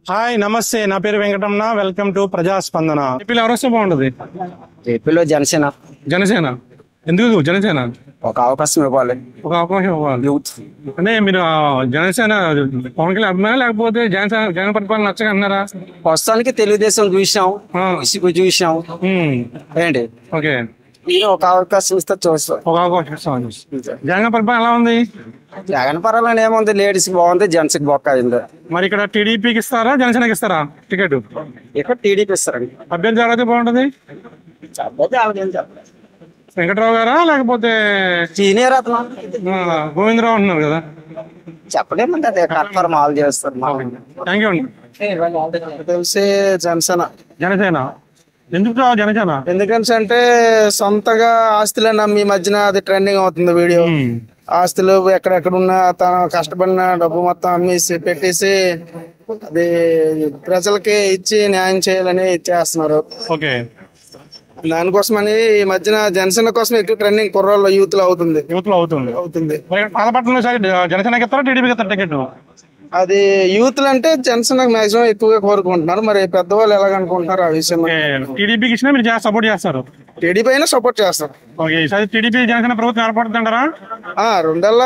Hi నమస్తే, నా పేరు వెంకటరమణ. Welcome to ప్రజాస్పందన. ఏపీలో ఎవరు వస్తే బాగుంటది? ఏపీలో జనసేన. జనసేన ఎందుకు? జనసేన ఒక అవకాశం ఇవ్వాలి. ఒక అవకాశం ఇవ్వాలి. యూత్ అంటే మీరు జనసేన పవన్ కళ్యాణ్ అభిమాన లేకపోతే జగన్ పరిపాలన నచ్చగా అన్నారా? ప్రస్తుతానికి తెలుగుదేశం చూసాం, వైసీపీ చూసాం. ఏంటి ఓకే, ఒక అవకాశం ఇస్తే చూస్తాం. ఒక అవకాశం ఇస్తాం. జగన్ పరిపాలన ఎలా ఉంది? జగన్ పర్వాలని ఏముంది, లేడీస్ బాగుంది, జెంట్స్ కి బొక్క అయింది. మరి ఇక్కడ టీడీపీకి ఇస్తారా జనసేనకి ఇస్తారా టికెట్? ఇక్కడ టీడీపీ ఇస్తారండి. అభ్యర్థి ఎవరైతే బాగుంటది? వెంకటరావు గారా లేకపోతే సీనియర్ అతను గోవిందరావు అంటున్నారు కదా? చెప్పలేమండి, అదే కన్ఫర్మ్ ఆల్ చేస్తారు. థ్యాంక్ యూ అండి. తెలిసి జనసేన. జనసేన ఎందుకు జనసేన? ఎందుకంటే సొంతగా ఆస్తులే నమ్మి మధ్యన అది ట్రెండింగ్ అవుతుంది వీడియో. ఆస్తులు ఎక్కడెక్కడ ఉన్నా తను కష్టపడిన డబ్బు మొత్తం అమ్మేసి పెట్టేసి అది ప్రజలకి ఇచ్చి న్యాయం చేయాలని ఇచ్చేస్తున్నారు. ఓకే, దానికోసమని ఈ మధ్యన జనసేన కోసం ఎక్కువ ట్రెండింగ్ కుర్రోళ్ళు యూత్ లో అవుతుంది. పాలపట్నంలో జనసేనకి ఇస్తారా టీడీపీకి ఇస్తారా టికెట్? అది యూత్ అంటే జనసేన మాక్సిమం ఎక్కువగా కోరుకుంటున్నారు. మరి పెద్దవాళ్ళు ఎలాగనుకుంటున్నారు ఆ విషయం? టీడీపీకి ఇచ్చినా మీరు సపోర్ట్ చేస్తారు? టీడీపీ అయినా సపోర్ట్ చేస్తారు. ఓకే, టీడీపీ జనసేన ప్రభుత్వం ఏర్పడుతుంటారా? 2 ఏళ్ళ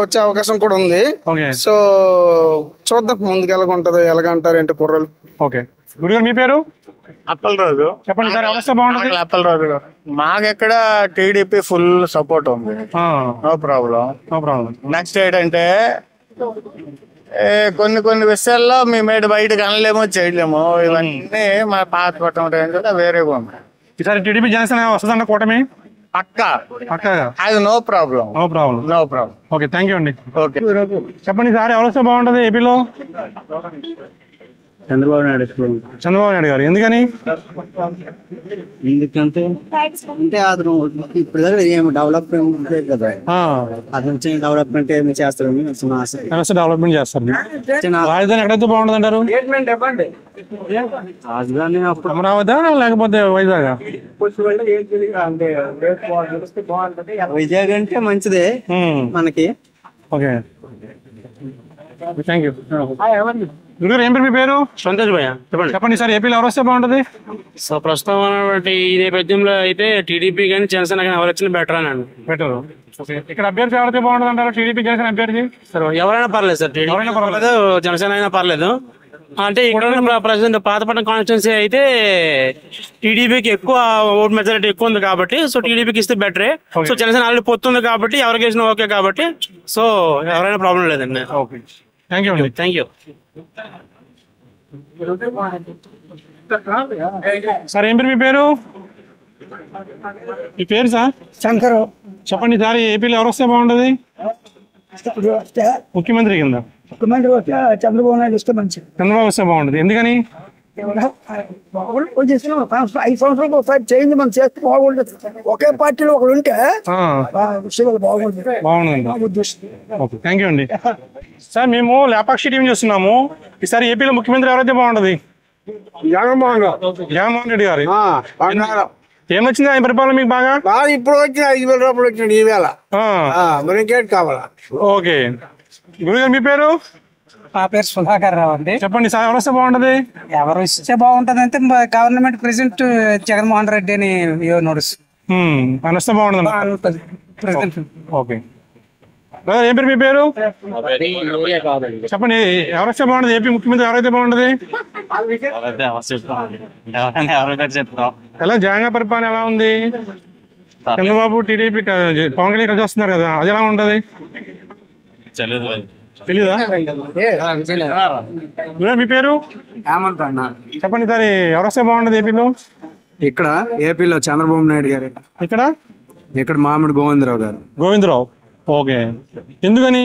వచ్చే అవకాశం కూడా ఉంది. సో చూద్దాం ముందుకు ఎలాగుంటదో, ఎలాగంటారు ఏంటి కుర్రలు. ఓకే, గురుగారు మీ పేరు? అప్పలరాజు. చెప్పండి సార్, ఎవరు వస్తే బాగుంటుంది? అప్పలరాజు గారు. మాకెక్కడ టీడీపీ ఫుల్ సపోర్ట్ ఉంది. No problem. నెక్స్ట్ ఏంటంటే కొన్ని విషయాల్లో మేము బయటకు అనలేమో చేయలేము. ఇవన్నీ మా పాత పట్టడం వేరేగా ఉంది. ఈసారి టీడీపీ జనసేన వస్తుందంట కూటమి పక్కా. అది no problem. Okay, thank you అండి. ఓకే, చెప్పండి సార్, ఎవరు వస్తే బాగుంటది ఏపీలో? చంద్రబాబు నాయుడు గారు. ఎందుకని? ఎందుకంటే అతను ఇప్పుడు దగ్గర ఏమి డెవలప్మెంట్ కదా, అతను చిన్న డెవలప్మెంట్ ఏమి చేస్తారని డెవలప్మెంట్ చేస్తారు. రాజధాని ఎక్కడైతే బాగుంటుంది అంటారు? రాజధాని అమరావతి లేకపోతే వైజాగ్? వైజాగ్ అంటే మంచిదే మనకి. Okay, thank you. ఏం పేరు మీ పేరు? సంతోష్ భయ్య. చెప్పండి సార్, ఏపీలో ఎవరు వస్తే బాగుంటది? సో ప్రస్తుతం ఈ నేపథ్యంలో అయితే టీడీపీ కానీ జనసేన కానీ ఎవరు వచ్చినా బెటర్ అని బెటర్. ఇక్కడ అభ్యర్థి ఎవరైతే బాగుంటుంది అంటారు? టీడీపీ జనసేన అభ్యర్థి సార్ ఎవరైనా పర్లేదు సార్, ఎవరైనా పర్లేదు, జనసేన అయినా పర్లేదు. అంటే ఇక్కడ ప్రజెంట్ పాతపట్నం కాన్స్టిట్యున్సీ అయితే టీడీపీకి ఎక్కువ ఓట్ మెజారిటీ ఎక్కువ ఉంది కాబట్టి సో టీడీపీకి ఇస్తే బెటరే. సో జనసేన ఆల్రెడీ పొత్తుంది కాబట్టి ఎవరికి వేసినా ఓకే కాబట్టి సో ఎవరైనా ప్రాబ్లం లేదండి. ఓకే, థ్యాంక్ యూ అండి. Thank you sir. ఏం పేరు మీ పేరు? మీ పేరు సార్? శంకర్. చెప్పండి సార్, ఏపీలో ఎవరు వస్తే బాగుంటది ముఖ్యమంత్రి కింద? చంద్రబాబు నాయుడు వస్తే మంచిది. చంద్రబాబు వస్తే బాగుంటది. ఎందుకని? 5 సంవత్సరాలకు ఒకసారి చేంజ్ మనం చేస్తే బాగుంటుంది. ఒకే పార్టీలో ఒకడు ఉంటే బాగుంటుంది. ఓకే, థ్యాంక్ యూ అండి. సార్, మేము లేపాక్షి టీం చేస్తున్నాము. ఈసారి ఏపీలో ముఖ్యమంత్రి ఎవరైతే బాగుంటది? జగన్మోహన్ రెడ్డి గారు. ఏం వచ్చింది ఆయన పరిపాలన మీకు బాగా? ఇప్పుడు వచ్చిన 5,000 రూపాయలు వచ్చింది ఈవేళ. మరి ఇంకేంటి కావాలా? ఓకే, గురుగారు మీ పేరు? నా పేరు సుధాకర్ రావు అండి. చెప్పండి సార్, ఎవరు వస్తే బాగుంటది? ఎవరు ఇస్తే బాగుంటది అంటే గవర్నమెంట్ ప్రెసిడెంట్ జగన్మోహన్ రెడ్డి అని నడుస్తుంది. ఆయన వస్తే బాగుంటది ప్రెసిడెంట్. ఓకే, ఏం పేరు మీ పేరు? చెప్పండి, ఎవరు వస్తే బాగుంటది? ఏపీ ముఖ్యమంత్రి ఎవరైతే బాగుంటది? ఎలా జగన్ పరిపాలన ఎలా ఉంది? చంద్రబాబు టీడీపీ పవన్ కళ్యాణ్ కలిసి వస్తున్నారు కదా, అది ఎలా ఉంటది? తెలీదా? మీ పేరు? హేమంత్ అన్న. చెప్పండి సార్, ఎవరు వస్తే బాగుంటది ఏపీలో? ఇక్కడ ఏపీలో చంద్రబాబు నాయుడు గారు. ఇక్కడ మామిడి గోవిందరావు గారు. గోవిందరావు. ఓకే, ఎందుకని?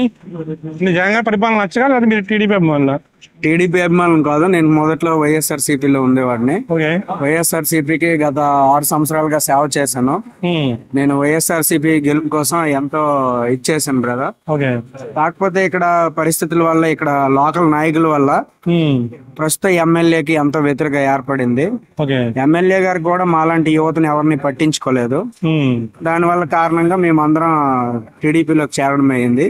జగన్ పరిపాలన నచ్చగా లేదా మీరు టీడీపీ అభిమానులా? టీడీపీ అభిమానులు కాదు, నేను మొదట్లో వైఎస్ఆర్సీపీలో ఉండేవాడిని. వైఎస్ఆర్సీపీకి గత 6 సంవత్సరాలుగా సేవ చేశాను. నేను వైఎస్ఆర్సీపీ గెలుపు కోసం ఎంతో ఇచ్చేసాను బ్రదర్. కాకపోతే ఇక్కడ పరిస్థితుల వల్ల, ఇక్కడ లోకల్ నాయకుల వల్ల ప్రస్తుత ఎమ్మెల్యేకి ఎంతో వ్యతిరేక ఏర్పడింది. ఎమ్మెల్యే గారు కూడా మాలాంటి యువతను ఎవరిని పట్టించుకోలేదు. దానివల్ల కారణంగా మేమందరం టీడీపీ సిపిలోకి చేరడం అయ్యింది.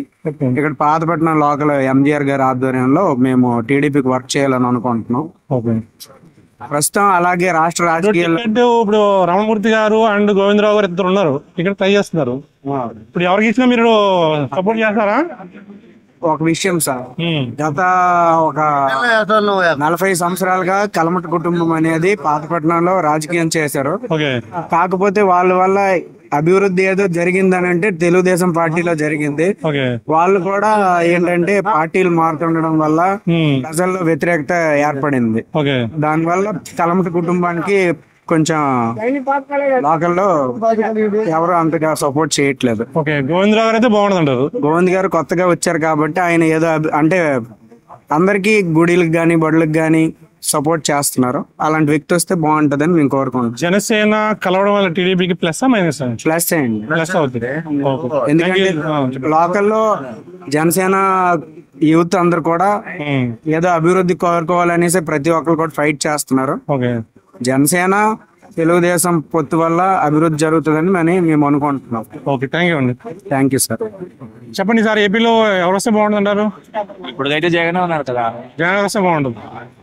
ఇక్కడ పాతపట్నం లోకల్ ఎంజీఆర్ గారి ఆధ్వర్యంలో మేము టీడీపీకి వర్క్ చేయాలని అనుకుంటున్నాం. ప్రస్తుతం అలాగే రాష్ట్ర రాజకీయాల్లో ఇప్పుడు రమణమూర్తి గారు అండ్ గోవిందరావు గారు ఇద్దరు ఉన్నారు, ఇక్కడ ట్రై చేస్తున్నారు. ఇప్పుడు ఎవరికి ఇచ్చినా మీరు సపోర్ట్ చేస్తారా? ఒక విషయం సార్, గత ఒక 40 సంవత్సరాలుగా కలమట కుటుంబం అనేది పాతపట్నంలో రాజకీయం చేశారు. కాకపోతే వాళ్ళ వల్ల అభివృద్ధి ఏదో జరిగిందని అంటే తెలుగుదేశం పార్టీలో జరిగింది. వాళ్ళు కూడా ఏంటంటే పార్టీలు మారుతుండడం వల్ల ప్రజల్లో వ్యతిరేకత ఏర్పడింది. దానివల్ల కలమట కుటుంబానికి కొంచెం లోకల్లో ఎవరు అంతగా సపోర్ట్ చేయట్లేదు. గోవిందరావు గారు అయితే బాగుంటుంటారు. గోవింద్ గారు కొత్తగా వచ్చారు కాబట్టి ఆయన ఏదో అంటే అందరికి గుడిలకు గాని బడులకు గాని సపోర్ట్ చేస్తున్నారు. అలాంటి వ్యక్తి వస్తే బాగుంటదని మేము కోరుకుంటున్నాం. జనసేన కలవడం వల్ల టీడీపీకి ప్లస్ మైనస్? ప్లస్ అండి, ప్లస్ అవుతుంది. ఎందుకంటే లోకల్లో జనసేన యూత్ అందరు కూడా ఏదో అభివృద్ధి కోరుకోవాలనేసి ప్రతి ఒక్కరు కూడా ఫైట్ చేస్తున్నారు. జనసేన తెలుగుదేశం పొత్తు వల్ల అభివృద్ధి జరుగుతుందని మేము అనుకుంటున్నాం. ఓకే, థ్యాంక్ యూ అండి. Thank you sir. చెప్పండి సార్, ఏపీలో ఎవరు వస్తే బాగుంటుంది అంటారు? ఇప్పుడైతే జగన్ ఉన్నారు కదా, జగన్ వస్తే బాగుంటుంది.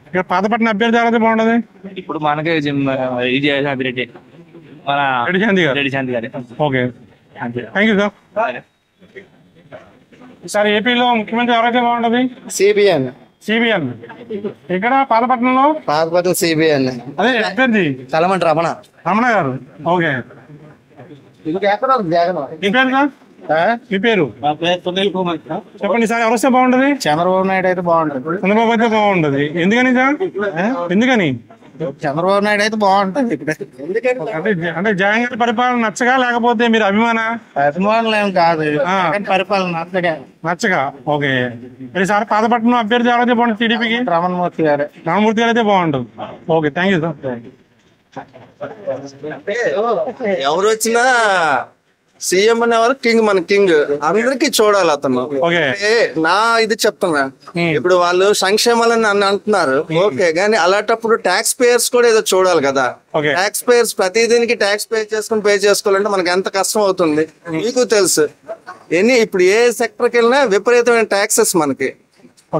ఇక్కడ పాతపట్నం అభ్యర్థి ఎవరైతే బాగుంటుంది? ఇప్పుడు మనకి రెడ్డి గారు. Okay, thank you sir. Sir ఏపీలో ముఖ్యమంత్రి ఎవరైతే బాగుంటుంది? సిబిఎన్. ఇక్కడ పాతపట్నంలో సిబిఎన్ అదే అభ్యర్థి కలమంట రమణ గారు. ఓకే, మీ పేరు? చెప్పండి సార్, ఎవరు వస్తే బాగుంటది? చంద్రబాబు నాయుడు అయితే బాగుంటది. చంద్రబాబు అయితే బాగుంటది. ఎందుకని సార్? ఎందుకని? చంద్రబాబు నాయుడు అయితే బాగుంటది. అంటే జగన్ గారి పరిపాలన నచ్చగా, లేకపోతే మీరు అభిమానులు ఏం కాదు, పరిపాలన నచ్చగా. ఓకే, సార్ పాతపట్నం అభ్యర్థి ఎవరైతే బాగుంటుంది టీడీపీకి? రమణమూర్తి గారు అయితే బాగుంటుంది. Okay, thank you sir. ఎవరు వచ్చినా సీఎం అనేవారు కింగ్, మన కింగ్ అందరికి చూడాలి అతను. నా ఇది చెప్తున్నా, ఇప్పుడు వాళ్ళు సంక్షేమాలని అంటున్నారు ఓకే, కానీ అలాంటప్పుడు ట్యాక్స్ పేయర్స్ కూడా ఏదో చూడాలి కదా. ట్యాక్స్ పేయర్స్ ప్రతిదీనికి ట్యాక్స్ పే చేసుకోవాలంటే మనకి ఎంత కష్టం అవుతుంది మీకు తెలుసు. ఇప్పుడు ఏ సెక్టర్కి వెళ్ళినా విపరీతమైన ట్యాక్సెస్ మనకి.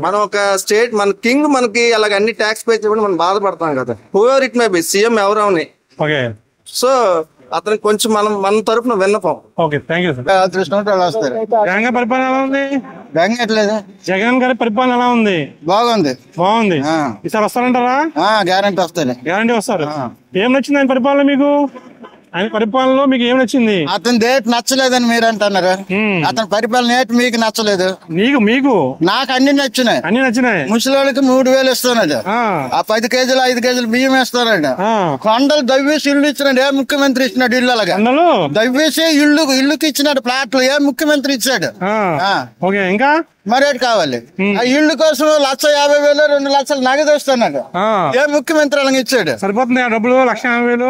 మనం ఒక స్టేట్, మన కింగ్ మనకి అలాగ అన్ని ట్యాక్స్ పే చేయడం మనం బాధపడతాం కదా. Whoever it may be, CM ఎవరవని. సో అతనికి కొంచెం మన తరఫున విన్నపం. Okay, thank you sir. Jagan గారి పరిపాలన ఎలా ఉంది? జగన్ గారి పరిపాలన ఎలా ఉంది? బాగుంది. ఈసారి వస్తారంటారా? గ్యారంటీ వస్తాయి. గ్యారంటీ వస్తారు. ఏం నచ్చింది ఆయన పరిపాలన మీకు? ఆయన పరిపాలనలో మీకు ఏం నచ్చింది? అతని డేట్ నచ్చలేదని మీరు అంటున్నారు. అతని పరిపాలన ఏంటి మీకు నచ్చలేదు? మీకు నాకు అన్ని నచ్చినాయి. ముసలికి 3000 ఇస్తున్నాడు. ఆ 10 కేజీలు 5 కేజీలు బియ్యం వేస్తున్నాడు. కొండలు దవ్వేసి ఇల్లు ఇచ్చినాడు. ఏ ముఖ్యమంత్రి ఇచ్చినాడు ఇల్లు? అలాగా దవ్వేసి ఇల్లుకి ఇచ్చినాడు. ప్లాట్లు ఏ ముఖ్యమంత్రి ఇచ్చాడు? ఇంకా మరేటి కావాలి? ఆ ఇల్లు కోసం 1,50,000 2 లక్షలు నగదు వస్తున్నాడు. ఏ ముఖ్యమంత్రి అలాగ ఇచ్చాడు? సరిపోతుంది డబ్బులు 1,50,000?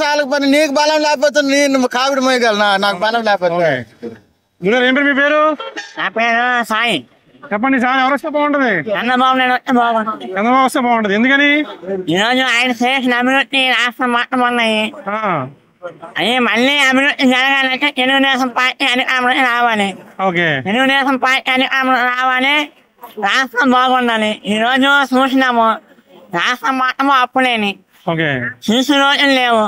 చాలా పని. నీకు బలం లేకపోతే నేను కావిడి మోయగలను, నాకు బలం లేకపోతే. మీ పేరు? నా పేరు సాయి. చెప్పండి సార్, ఎవరు వస్తే బాగుంటది? చంద్రబాబు వస్తే బాగుంటది. ఎందుకని? ఈరోజు ఆయన చేసిన అభివృద్ధి రాష్ట్రం మొత్తం ఉన్నాయి. అది మళ్ళీ అభివృద్ధి జరగాలంటే తెలుగుదేశం పార్టీ అధికారంలోకి రావాలి. తెలుగుదేశం పార్టీ అధికారంలో రావాలి, రాష్ట్రం బాగుండాలి. ఈ రోజు చూసినాము, రాష్ట్రం మొత్తము అప్పులేని, తీసు రోజులు లేవు,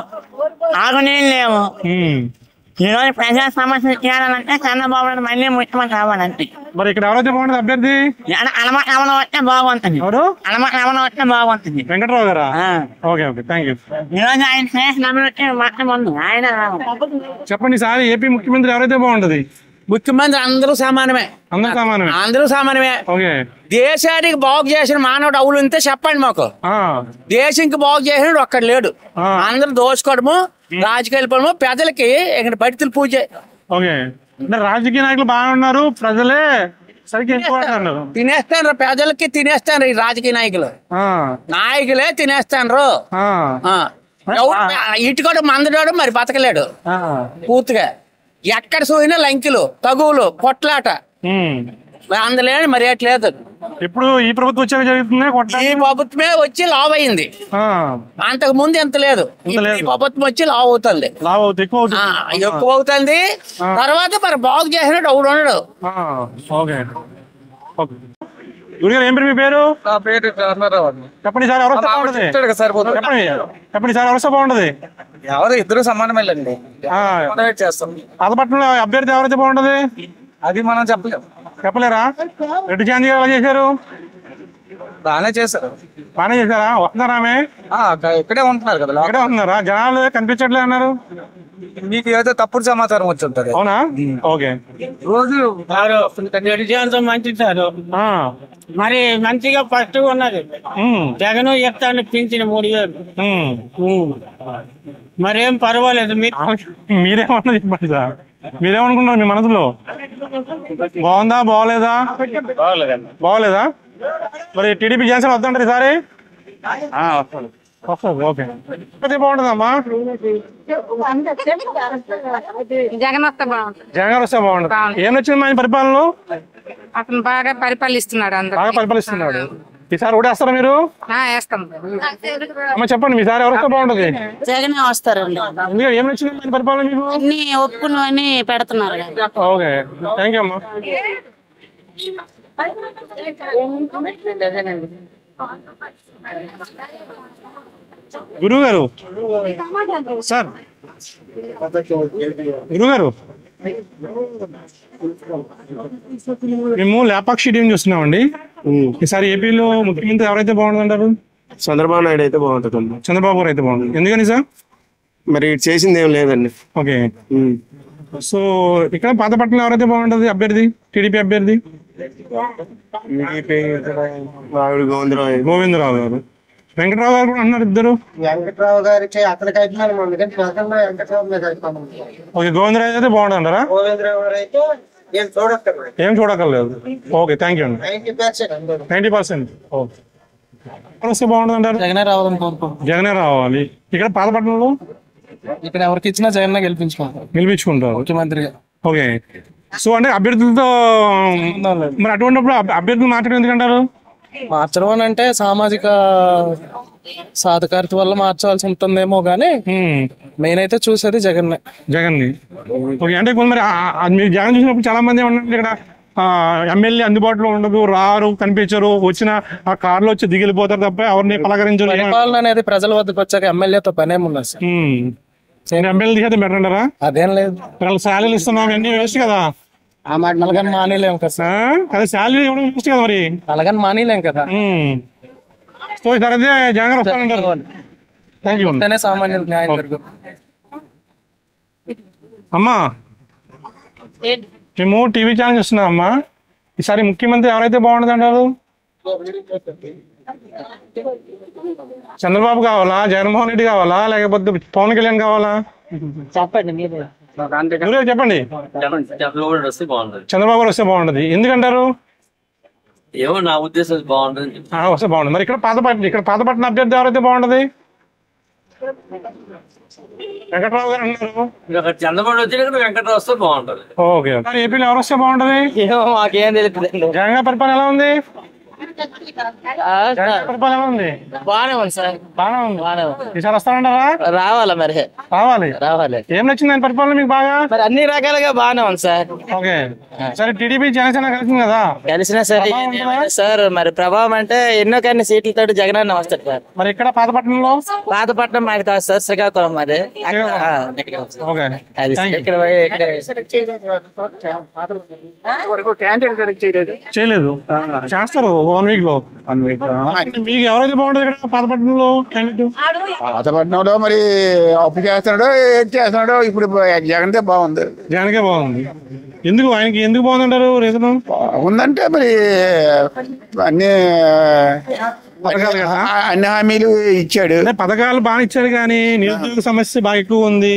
తాగునీళ్ళు లేవు. ఈ రోజు ప్రజా సమస్యలు చేయాలంటే చంద్రబాబు నాయుడు మళ్ళీ ముఖ్యమంత్రి కావాలంటే. మరి ఇక్కడ ఎవరైతే బాగుంటుంది అభ్యర్థి? అలమరమణ వస్తే బాగుంటుంది. అలమరమణ వస్తే బాగుంటుంది. వెంకట్రావు గారా? Okay, thank you. ఈ రోజు ఆయన చేసిన అభివృద్ధి మొత్తం ఉంది. ఆయన చెప్పండి సార్, ఏపీ ముఖ్యమంత్రి ఎవరైతే బాగుంటది? ముఖ్యమంత్రి అందరూ సమానమే. అందరూ సమానమే. దేశానికి బాగు చేసిన మానవుడు అవులు ఉంటే చెప్పండి మాకు. దేశానికి బాగు చేసినప్పుడు ఒక్కడు లేడు. అందరూ దోచుకోవడము, రాజకీయాలు పడము, ప్రజలకి ఇక్కడ బడితులు పూజ. రాజకీయ నాయకులు బాగా ఉన్నారు, ప్రజలే సరిగ్గా తినేస్తాను. ప్రజలకి తినేస్తాను ఈ రాజకీయ నాయకులే తినేస్తాను. ఇటు కూడా మందడాడు మరి బతకలేడు పూర్తిగా. ఎక్కడ చూసినా లంకిలు, తగువులు, పొట్లాట. అందులో మరి ఎట్లేదు. ఇప్పుడు ఈ ప్రభుత్వం వచ్చాక జరుగుతుంది, ఈ ప్రభుత్వమే వచ్చి లావ్ అయింది. అంతకు ముందు ఎంత లేదు, ఈ ప్రభుత్వం వచ్చి లావ్ అవుతుంది, ఎక్కువ అవుతుంది. తర్వాత మరి బాగు చేసినట్టు ఒకడు ఉండడు. గురుగారు ఏం పేరు మీ పేరు? నా పేరు చెప్పండి సార్, ఎవరు బాగుంటది? చెప్పండి సార్, ఎవరు బాగుంటది? ఎవరు ఇద్దరు సమానమేలండి. చేస్తాం. పాతపట్నంలో అభ్యర్థి ఎవరైతే బాగుంటది అది మనం చెప్పలేరా? రెడ్డి చాందీ ఎలా చేశారు? బాగానే చేశారు. బాగానే చేశారా? వస్తున్నారా ఆమె? ఇక్కడే ఉంటున్నారు కదా. ఇక్కడే ఉంటున్నారా? జనాలు కనిపించట్లేదు అన్నారు. మీకు ఏదో తప్పుడు సమాచారం వచ్చి ఉంటది. అవునా? ఓకే. రోజు మంచి సార్, మరి మంచిగా ఫస్ట్ ఉన్నది. జగన్ చెప్తాను పింఛన్ 3000. మరేం పర్వాలేదు. మీరేమన్నా చెప్పండి సార్, మీరేమనుకుంటారు మీ మనసులో? బాగుందా బాగోలేదా? బాగోలేదా? మరి టీడీపీ జనసేన వద్దంటారు ఈసారి? వస్తుంది. ఓకే. బాగుంటుందమ్మా, జగన్ వస్తే బాగుంటుంది. జగన్ వస్తే బాగుంటుంది. ఏం నచ్చింది ఆయన పరిపాలనలో? అతను బాగా పరిపాలిస్తున్నాడు, బాగా పరిపాలిస్తున్నాడు. ఈసారి కూడా వేస్తారా మీరు? వేస్తాం. అమ్మ చెప్పండి, మీసారి ఎవరు వస్తే బాగుంటది? జగన్ వస్తారండి. ఎందుకంటే ఏం నచ్చింది ఆయన పరిపాలన మీకు? అన్ని ఒప్పుకుని పెడుతున్నారు. ఓకే, థ్యాంక్ యూ అమ్మా. గురువు గారు సార్, గురువు గారు మేము లేపాక్షి టీం చూస్తున్నామండి. ఈసారి ఏపీలో ముఖ్యమంత్రి ఎవరైతే బాగుంటుందంటారు? చంద్రబాబు నాయుడు అయితే బాగుంటుంది. చంద్రబాబు గారు అయితే బాగుంటుంది. ఎందుకని సార్? మరి చేసింది ఏం లేదండి. ఓకే. సో ఇక్కడ పాతపట్నంలో ఎవరైతే బాగుంటుంది అభ్యర్థి? టీడీపీ అభ్యర్థి గోవిందరావు గారు, వెంకటరావు గారు కూడా అన్నారు ఇద్దరు. వెంకటరావు గారికి అక్కడికి అయిపోయినారు. ఓకే, గోవిందరావు అయితే బాగుంటుంది అంటారా? గోవిందరావు గారు అయితే ఏం చూడక్కర్లేదు. ఓకే, థ్యాంక్ యూ అండి. 90%. ఓకే, వస్తే బాగుంటుంది అంటారు? జగనే రావాలని కోరుకుంటున్నాం. జగనే రావాలి. ఇక్కడ పాతపట్నంలో ఇక్కడ ఎవరికి ఇచ్చినా జగన్ గెలిపించుకుంటారు ముఖ్యమంత్రిగా. ఓకే. సో అంటే అభ్యర్థులతో మరి అటువంటిప్పుడు అభ్యర్థులు మాట్లాడడం ఎందుకంటారు? మార్చడం అని అంటే సామాజిక సాధికారత వల్ల మార్చాల్సి ఉంటుందేమో గానీ మెయిన్ అయితే చూసేది జగన్ ని. ఓకే, అంటే మరి మీరు జగన్ చూసినప్పుడు చాలా మంది ఏమన్నారు ఇక్కడ ఎమ్మెల్యే అందుబాటులో ఉండదు, రారు, కనిపించరు, వచ్చిన ఆ కార్లో వచ్చి దిగిలిపోతారు తప్ప ఎవరిని పలకరించరు. పరిపాలన అనేది ప్రజల వద్దకు వచ్చాక ఎమ్మెల్యేతో పనేమున్నది సార్. ఎమ్మెల్యే తీసేది బెటర్ అంటారా? అదేం లేదు, శాలరీలు ఇస్తున్నాం అన్ని వేస్ట్ కదా. అలాగని మానేలేం కదా సార్. అదే శాలరీ ఇవ్వడం వేస్ట్ కదా మరి. అలాగని మానేలేం కదా. సో సరే జగన్ వస్తానంటారు. Thank you. సామాన్యులకు న్యాయం జరుగుతుంది. అమ్మా మేము టీవీ ఛానల్ చూస్తున్నాం అమ్మా. ఈసారి ముఖ్యమంత్రి ఎవరైతే బాగుంటుంది అంటారు? చంద్రబాబు కావాలా, జగన్మోహన్ రెడ్డి కావాలా, లేకపోతే పవన్ కళ్యాణ్ కావాలా? చెప్పండి చెప్పండి. చంద్రబాబు గారు వస్తే బాగుంటది. ఎందుకంటారు? ఏమో నా ఉద్దేశం బాగుంటుంది. వస్తే బాగుంటుంది. మరి ఇక్కడ పాతపట్నం అభ్యర్థి ఎవరైతే బాగుంటది? వెంకటరావు గారు అన్నారు. చంద్రబాబు వచ్చి వెంకటరావు వస్తే బాగుంటది. ఓకే, ఏపీలో ఎవరు వస్తే బాగుంటది? మాకేం తెలుస్తుంది. జగన్ పరిపాలన ఎలా ఉంది? బాగానే ఉంది సార్. బాగానే ఉంది. ఈసారి వస్తారంటారా? రావాలా మరి? రావాలి. ఏం నచ్చింది ఆయన పరిపాలన మీకు బాగా? మరి అన్ని రకాలుగా బాగానే ఉంది సార్. ఓకే, సరే టీడీపీ జనసేన కలిసింది కదా. కలిసినా సరే సార్, మరి ప్రభావం అంటే ఎన్నో కొన్ని సీట్లతో జగన్ అన్న వస్తాడు సార్. మరి ఇక్కడ పాతపట్నంలో? పాతపట్నం మాకు కాదు సార్, శ్రీకాకుళం మరి. చేయలేదు, చేస్తారు 1 వీక్ లో. మీకు ఎవరైతే బాగుంటుంది ఇక్కడ పాతపట్నంలో? పాతపట్నంలో మరి అప్పు చేస్తున్నాడో ఏం చేస్తున్నాడో ఇప్పుడు జగన్దే బాగుంది. జగన్కే బాగుంది. ఎందుకు ఆయనకి ఎందుకు బాగుంది అంటారు? రీజన్ బాగుందంటే మరి అన్ని హామీలు ఇచ్చాడు. పథకాలు బాగా ఇచ్చాడు కానీ నిరుద్యోగ సమస్య బాగా ఎక్కువ ఉంది.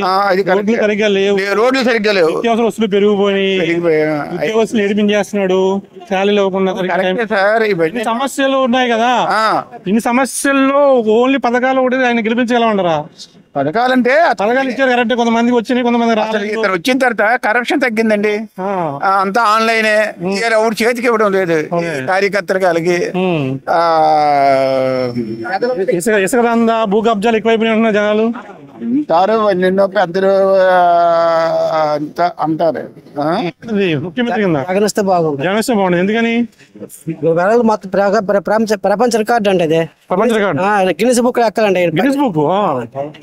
సరిగ్గా లేవు, రోడ్లు సరిగ్గా లేవు, నిత్యావసర వస్తువులు పెరిగిపోయి ఉద్యోగస్తులు ఏడిపించేస్తున్నాడు, శాలరీలు ఇవ్వకుండా. సమస్యలు ఉన్నాయి కదా, ఇన్ని సమస్యల్లో ఓన్లీ పథకాలు ఒకటి ఆయన గెలిపించగలమంటారా? పథకాలంటే పథకాలు ఇచ్చారు కరెక్ట్, కొంతమందికి వచ్చినాయి కొంతమంది ఇతను వచ్చిన తర్వాత కరప్షన్ తగ్గిందండి. అంతా ఆన్లైనే, ఎవరు చేతికి ఇవ్వడం లేదు కార్యకర్తలకి. అలాగే ఇసుక దందా, భూ కబ్జాలు ఎక్కువైపోయినాయి జనాలు అంటారు, నిన్నో పెద్దలు అంటారు. ముఖ్యమంత్రి జగన్ వస్తే బాగుంది. జగన్ వస్తే బాగుంది. ఎందుకని? మొత్తం ప్రపంచ రికార్డు అంటే ఇది, గిన్నిస్ బుక్ ఎక్కాలండి. గిన్నిస్ బుక్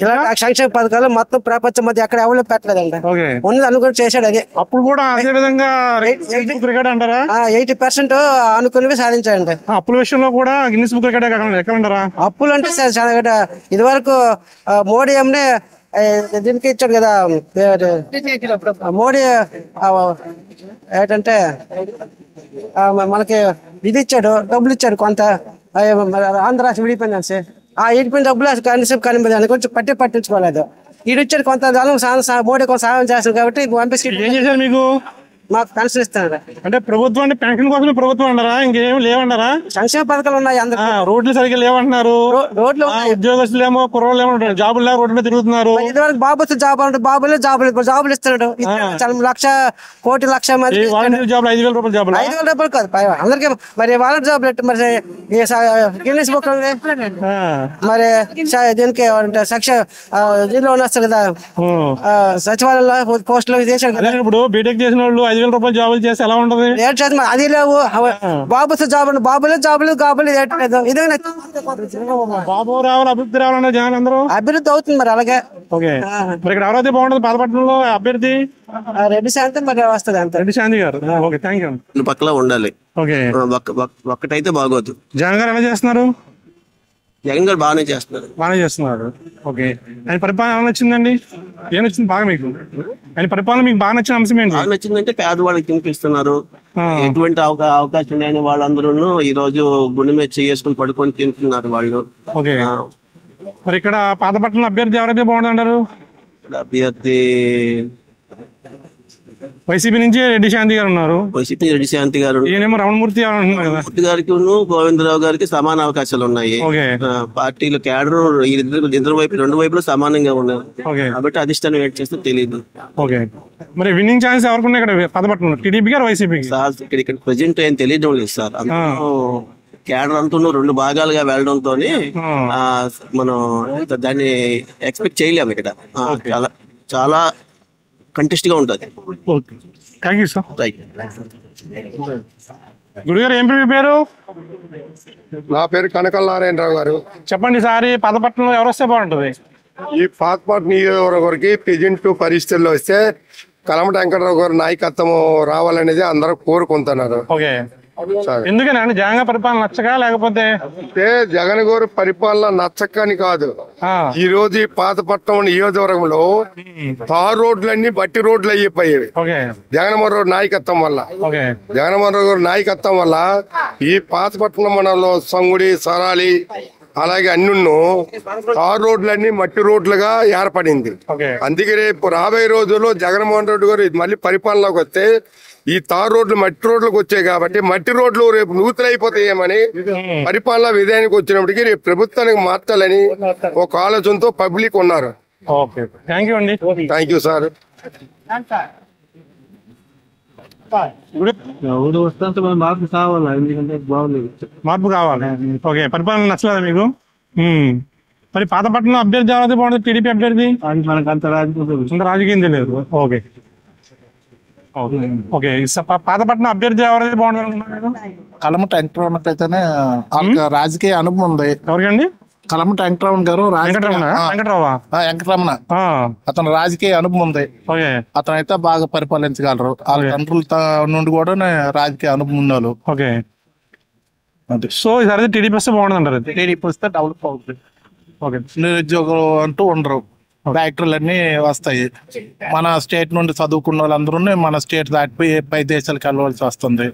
ఇలా సంక్షేమ పథకాలు మొత్తం ప్రపంచం మధ్య ఎక్కడ ఎవరు పెట్టలేదండి. ఉన్నది అనుకుని చేశాడు. అది అప్పుడు కూడా అదే విధంగా అంటారా? 80% అనుకునేవి సాధించాడండి. అప్పుల విషయంలో కూడా గిన్నిస్ బుక్ ఎక్కడంటారా? అప్పులు అంటే ఇది వరకు మోడీ ఏమనే దీనికి ఇచ్చాడు కదా, మోడీ ఏంటంటే మనకి ఇది ఇచ్చాడు, డబ్బులు ఇచ్చాడు కొంత. ఆంధ్ర రాష్ట్రం విడిపోయింది, ఆ విడిపోయిన డబ్బులు కనీసం దాని గురించి పట్టించుకోలేదు. ఈడు ఇచ్చాడు కొంత, మోడీ కొంత సహాయం చేస్తాడు కాబట్టి పంపిస్తే ఏం చేశారు మీకు? మాకు పెన్షన్ ఇస్తున్నారు. అంటే ప్రభుత్వం అంటే పెన్షన్ కోసమే ప్రభుత్వం అంటారా? ఇంకేం లేవన్నారా? సంక్షేమ పథకాలు ఉన్నాయి. రోడ్లు సరిగ్గా లేవంటున్నారు. రోడ్లు ఉద్యోగస్తులు ఏమో, కుర్రోళ్ళు ఏమో జాబులు లేవు, రోడ్ల మీద తిరుగుతున్నారు. ఇదివరకు బాబు జాబ్ అంటే జాబులు ఇస్తున్నాడు. 1,00,00,000 మంది జాబులు 5,000 రూపాయలు జాబులు. 5,000 రూపాయలు కాదు అందరికి. మరి వాళ్ళ జాబులు మరి గిన్నెస్ బుక్ మరి దీనికి దీనిలో వస్తారు కదా, సచివాలయంలో పోస్టులు చేశాడు కదా. ఇప్పుడు బీటెక్ చేసిన వాళ్ళు 5,000 రూపాయలు జాబులు చేస్తే ఎలా ఉంటది? అది లేవు. బాబు జాబ్ అంటే జాబులు ఇదే బాబు రావాలి, అభివృద్ధి రావాలన్నా జనాలు అందరూ అభివృద్ధి అవుతుంది. మరి అలాగే ఓకే. మరి ఇక్కడ ఎవరైతే బాగుంటుంది పాతపట్నంలో అభ్యర్థి? రెడ్డి శాంతి మరి వస్తుంది అంత. రెడ్డి శాంతి గారు. Okay, thank you. పక్కన ఉండాలి. ఓకే, ఒక్కటైతే బాగోదు. జగన్ గారు ఎలా చేస్తున్నారు? జగన్ గారు బాగానే చేస్తున్నారు. ఓకే, ఆయన పరిపాలన ఎలా నచ్చిందండి? ఏం నచ్చింది బాగా మీకు? ఆయన పరిపాలన మీకు బాగా నచ్చిన అంశం ఏంటి? బాగా నచ్చిందంటే పేదవాళ్ళకి తినిపిస్తున్నారు. ఎటువంటి అవకాశం లేని వాళ్ళందరూ ఈ రోజు గుండె మీద చేసుకుని పడుకొని తింటున్నారు వాళ్ళు. ఓకే, మరి ఇక్కడ పాతపట్నం అభ్యర్థి ఎవరైతే బాగుందంటారు? అభ్యర్థి వైసీపీ నుంచి రెడ్డి శాంతి గారు ఉన్నారు. వైసీపీ రెడ్డి శాంతి గారు, ఈయనేమో రమణమూర్తి గారికి గోవిందరావు గారికి సమాన అవకాశాలు ఉన్నాయి. పార్టీలు క్యాడర్ రెండు వైపులు సమానంగా ఉన్నాయి కాబట్టి అధిష్టానం ఏంటి చేస్తే తెలియదు. ఓకే, మరి విన్నింగ్ ఛాన్స్ ఎవరికి ఉన్నాయి ఇక్కడ పాతపట్నంలో? టీడీపీ గారు, వైసీపీ? సార్ ఇక్కడ ప్రెజెంట్ ఏం తెలియడం లేదు సార్. క్యాడర్ అంతా రెండు భాగాలుగా వెళ్ళడంతో మనం దాన్ని ఎక్స్పెక్ట్ చేయలేము. ఇక్కడ చాలా కంటెస్ట్ గా ఉంటది. Thank you sir. గురుగారు ఏం పేరు? నా పేరు కనకల నారాయణరావు గారు. చెప్పండి సార్, పాతపట్నంలో ఎవరు వస్తే బాగుంటుంది? ఈ పాతపట్నం నియోజకవర్గానికి ప్రెజెంట్ పరిస్థితుల్లో వస్తే కలమట వెంకటరావు గారు నాయకత్వం రావాలనేది అందరూ కోరుకుంటున్నారు. ఓకే, ఎందుకని జగన్ పరిపాలన నచ్చగా లేకపోతే? జగన్ గారు పరిపాలన నచ్చకని కాదు, ఈ రోజు ఈ పాతపట్నం నియోజకవర్గంలో తారు రోడ్లన్నీ బట్టి రోడ్లు అయిపోయాయి జగన్మోహన్ రావు నాయకత్వం వల్ల. జగన్మోహన్ రావు గారు నాయకత్వం వల్ల ఈ పాతపట్నం మండలంలో సంగుడి, సరాలి అలాగే అన్నును తారు రోడ్లన్నీ మట్టి రోడ్లుగా ఏర్పడింది. అందుకే రేపు రాబోయే రోజుల్లో జగన్మోహన్ రెడ్డి గారు మళ్ళీ పరిపాలనలోకి వస్తే ఈ తారు రోడ్లు మట్టి రోడ్లకు వచ్చాయి కాబట్టి మట్టి రోడ్లు రేపు నూతనైపోతాయేమని పరిపాలన విధానానికి వచ్చినప్పటికీ రేపు ప్రభుత్వానికి మార్చాలని ఒక ఆలోచనతో పబ్లిక్ ఉన్నారు. Thank you sir. మార్పు కావాలి. ఓకే, పరిపాలన నచ్చలేదా మీకు? మరి పాతపట్నంలో అభ్యర్థి ఎవరైతే బాగుంటుంది? టీడీపీ అభ్యర్థి? మనకు అంత రాజకీయం తెలియదు. ఓకే ఓకే, పాతపట్నం అభ్యర్థి ఎవరైతే బాగుంటుంది? కలమట వెంకటరమణ అయితేనే రాజకీయ అనుభవం ఉంది. ఎవరికండి? కలమట వెంకటరమణ గారు. వెంకటరమణ అతను రాజకీయ అనుభవం ఉంది. అతను అయితే బాగా పరిపాలించగలరు. వాళ్ళ తండ్రుల నుండి కూడా రాజకీయ అనుభవం ఉన్నారు. ఓకే, సో ఈసారి టీడీపీ వస్తే బాగుంటుంది అంటారు? టీడీపీ వస్తే డెవలప్ అవుతుంది. ఓకే, నిరుద్యోగులు అంటూ ఉండరు, ఫ్యాక్టరీలన్నీ వస్తాయి. మన స్టేట్ నుండి చదువుకున్న వాళ్ళందరూ మన స్టేట్ దాటిపోయి పై దేశాలకు వెళ్ళవలసి వస్తుంది.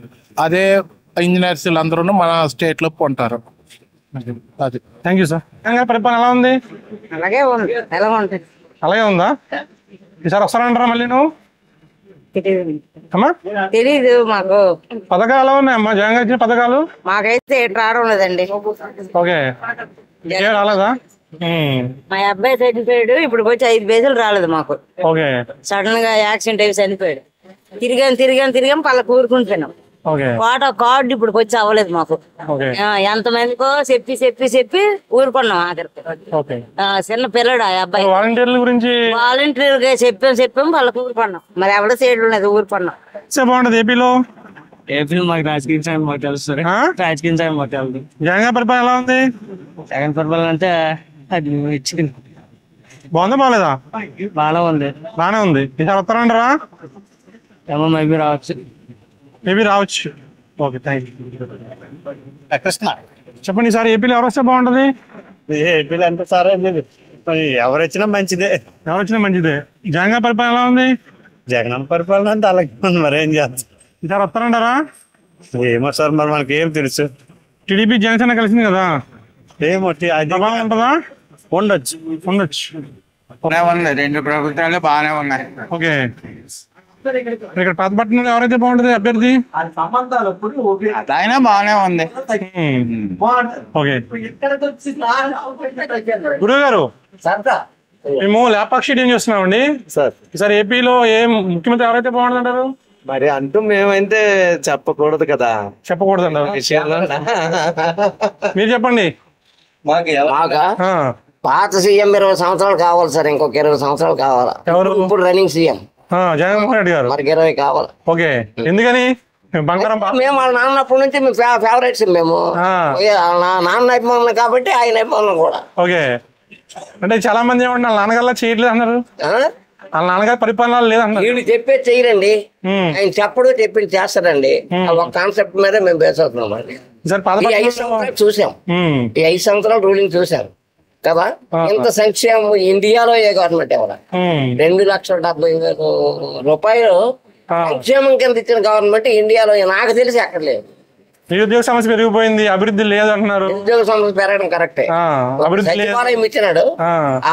అదే ఇంజనీర్స్ అందరూ మన స్టేట్ లో ఉంటారు. అది. Thank you sir. పరిపాలన ఎలా ఉంది? అలాగే ఉందా? ఈసారి వస్తారంటారా మళ్ళీ నువ్వు? తెలీదు మాకు. పథకాలు ఎలా ఉన్నాయమ్మా జగన్ గారు ఇచ్చిన పథకాలు? మాకైతే రావడం లేదండి. ఓకే, రాలేదా? మా అబ్బాయి చనిపోయాడు. ఇప్పుడు వచ్చి 5 పేజీలు రాలేదు మాకు. సడన్ గా యాక్సిడెంట్ అయి చనిపోయాడు. తిరిగాం పళ్ళ కూరుకుంటున్నాం. కార్డు ఇప్పుడు వచ్చి అవ్వలేదు మాకు. ఎంతమందికో చెప్పి ఊరుకున్నాం ఆఖరికి. చిన్న పిల్లడు ఆ అబ్బాయి. వాలంటీర్ల గురించి వాలంటీర్ గా చెప్పాం వాళ్ళకి ఊరుకున్నాం. మరి ఎవడ సైడ్ ఉన్నది ఊరుకున్నాం. బాగుంటది ఏపీలో. ఏపీలో మాకు రాజకీయ సాయం మాకు తెలుసు. రాజకీయ సాయం మాకు తెలుసు. జగన్ పరిపాలన ఎలా ఉంది? జగన్ పరిపాలన అంటే అది ఇచ్చింది. బాగుందా బాగాలేదా? బాగానే ఉంది. ఈసారి వస్తారంటారా? ఏమో మేబీ రావచ్చు. Okay, thank you. కృష్ణ చెప్పండి, ఈసారి ఏపీలో ఎవరు వస్తే బాగుంటది? ఏపీలో ఎంత సార్ ఎవరు వచ్చినా మంచిదే. జగన్ పరిపాలన ఎలా ఉంది? జగన్ పరిపాలన అంటే అలాగే ఉంది. మరి ఏం చేస్తాం? ఈసారి వస్తారంటారా? ఏమో సార్, మరి మనకి ఏం తెలుసు. టీడీపీ జనసేన కలిసింది కదా, ఏమో ఉంటుందా? ఉండొచ్చు. రెండు ప్రభుత్వాలు బాగానే ఉన్నాయి. ఓకే, ఇక్కడ పాతపట్నంలో ఎవరైతే బాగుంటుంది అభ్యర్థి? ఆయన బాగానే ఉంది. ఓకే, గురువు గారు మేము లేపాక్షి ఏం చేస్తున్నామండి సార్. ఈసారి ఏపీలో ఏ ముఖ్యమంత్రి ఎవరైతే బాగుంటుంది అంటారు? మరి అంటూ మేమైతే చెప్పకూడదు కదా. చెప్పకూడదు అంటారు. మీరు చెప్పండి. పాత సీఎం 20 సంవత్సరాలు కావాలి సార్. ఇంకొక 20 సంవత్సరాలు కావాలి. ఇప్పుడు రన్నింగ్ సీఎం జగన్మోహన్ రెడ్డి గారు. మనకి 20 కావాలి. ఓకే, ఎందుకని? బంగారం మేము వాళ్ళ నాన్నప్పటి నుంచి మేము ఫేవరెట్స్. మేము నాన్న అభిమానులు కాబట్టి ఆయన అభిమానులు కూడా. ఓకే, అంటే చాలా మంది ఏమన్నా వాళ్ళ నాన్నగారు చేయట్లేదు అన్నారు. వాళ్ళ నాన్నగారు పరిపాలన లేదన్నారు. వీళ్ళు చెప్పేది చెయ్యరండి, ఆయన చెప్పడు చెప్పింది చేస్తారండి. ఒక కాన్సెప్ట్ మీద మేము బేస్ అవుతున్నాం అండి. ఈ 5 సంవత్సరాలు చూసాం. ఈ 5 సంవత్సరాలు రూలింగ్ చూసాం కదా. ఇంత సంక్షేమం ఇండియాలో ఏ గవర్నమెంట్ ఎవరా? 2,70,000 రూపాయలు సంక్షేమం కింద ఇచ్చిన గవర్నమెంట్ ఇండియాలో నాకు తెలిసి అక్కడ లేదు. నిరుద్యోగ సమస్య పెరిగిపోయింది, అభివృద్ధి లేదు అంటున్నారు. నిరుద్యోగ సమస్య పెరగడం కరెక్టే. సచివాలయం ఇచ్చినాడు,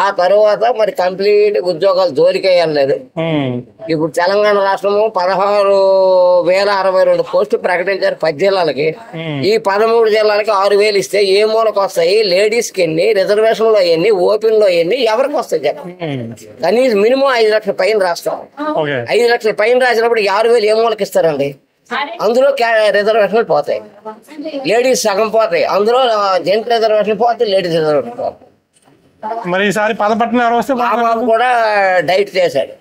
ఆ తర్వాత మరి కంప్లీట్ ఉద్యోగాలు జోలికేయలేదు. ఇప్పుడు తెలంగాణ రాష్ట్రము 16,062 పోస్టులు ప్రకటించారు 10 జిల్లాలకి. ఈ 13 జిల్లాలకి 6,000 ఇస్తే ఏ మూలకు వస్తాయి? లేడీస్ కి ఎన్ని, రిజర్వేషన్ లో ఎన్ని, ఓపెన్ లో ఎన్ని, ఎవరికి వస్తాయి చెప్పండి? కనీసం మినిమం 5 లక్షల పైన రాస్తాం. 5 లక్షల పైన రాసినప్పుడు 6,000 ఏ మూలకి ఇస్తారండి? అందులో రిజర్వేషన్లు పోతాయి, లేడీస్ సగం పోతాయి. అందులో జెంట్ రిజర్వేషన్ పోతాయి, లేడీస్ రిజర్వేషన్ పోతాయి. మరి ఈసారి పాతపట్నం ఎవరు వస్తే? బాబు కూడా డైట్ చేశాడు.